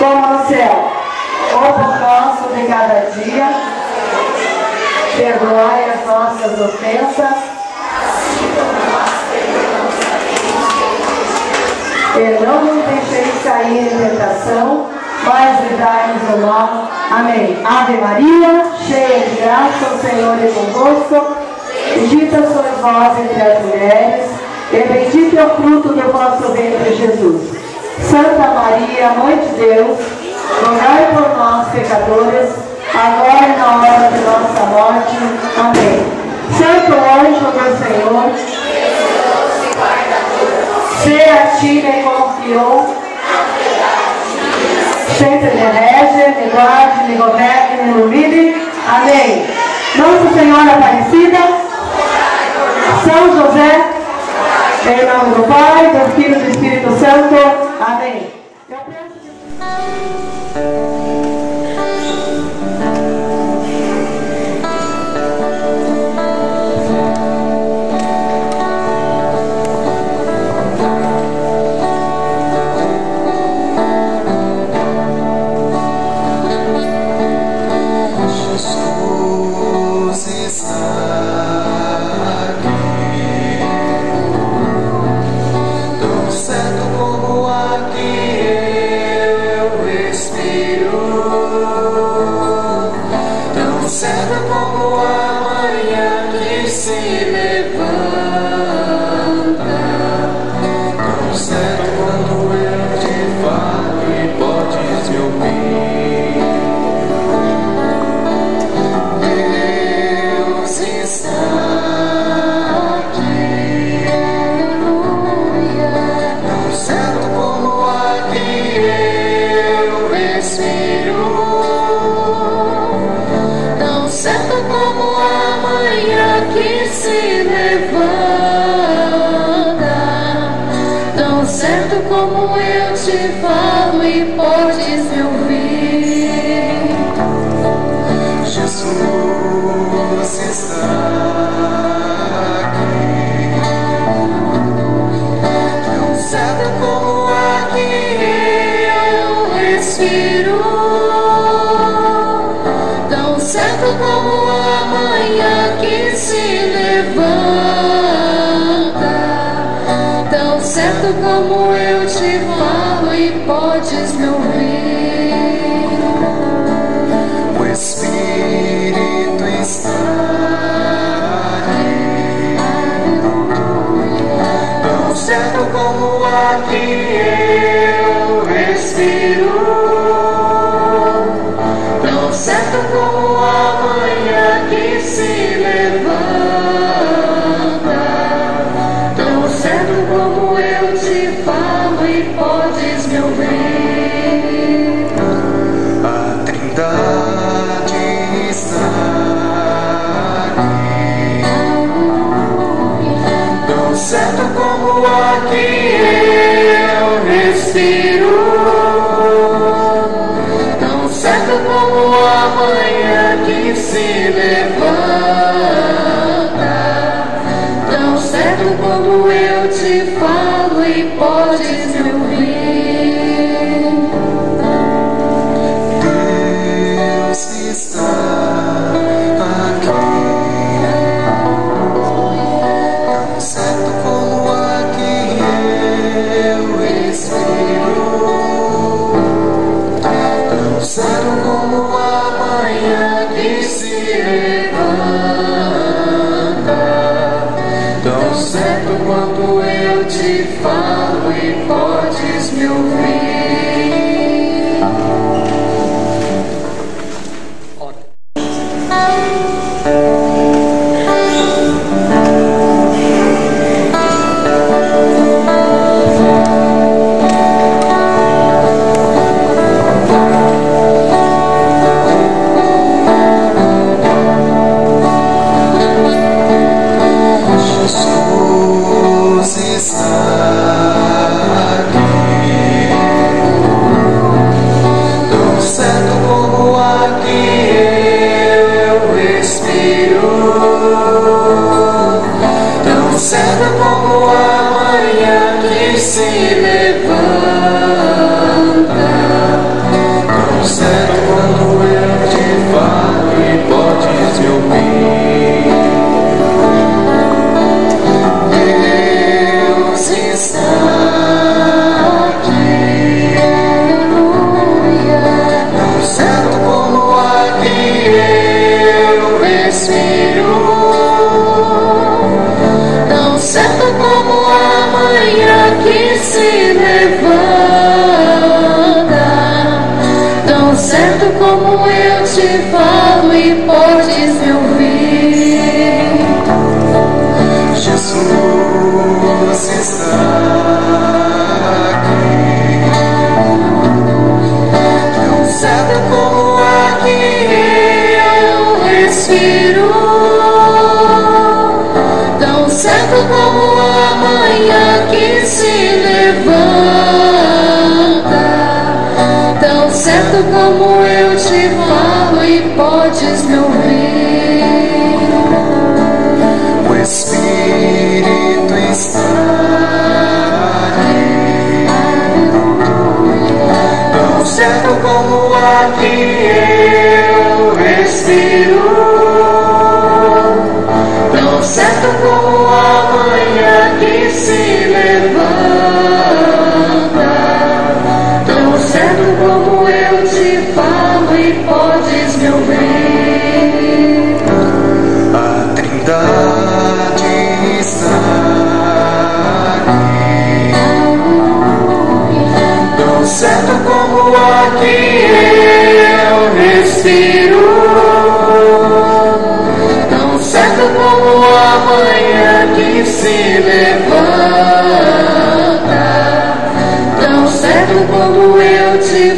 como no céu. O pão nosso de cada dia, perdoai as nossas ofensas, e não nos deixeis cair em tentação, mas livrai-nos do mal. Amém. Ave Maria, cheia de graça, o Senhor é convosco. Bendita sois vós entre as mulheres, e bendito é o fruto do vosso ventre, Jesus. Santa Maria, Mãe de Deus, rogai por nós, pecadores, agora e na hora de nossa morte. Amém. Santo anjo do Senhor, se a ti me confiou, sempre me rege, me guarde, me governe, me ilumine. Amém. Nossa Senhora Aparecida, São José, em nome do Pai, do Filho e do Espírito Santo. Amém. Como eu te falo e podes me ouvir. O Espírito está aqui. Tão certo como o ar que eu respiro, tão certo como a manhã que se levanta, tão certo como eu te falo e podes me ouvir. A Trindade está aqui. Tão certo como o ar que eu respiro, tão certo como a manhã que se levanta, tão certo como eu te falo e podes me ouvir. Deus está aqui. Tão certo como o ar que eu respiro, tão certo como a manhã que se levanta, tão certo quanto eu te falo e podes me ouvir. Se levanta, podes me ouvir. Deus está aqui, tão certo como o ar que eu respiro, tão certo como a manhã que se levanta, tão certo como eu te falo e podes me ouvir. Jesus está aqui, tão certo como o ar que eu respiro, tão certo como a manhã que se levanta, tão certo como eu te falo e podes me ouvir. O Espírito está aqui, tão certo como o ar que eu respiro, tão certo como a manhã que se levanta, tão certo como eu te falo e podes me ouvir. A Trindade está aqui, tão certo como o ar que eu respiro, tão certo como a manhã que se levanta, tão certo como eu te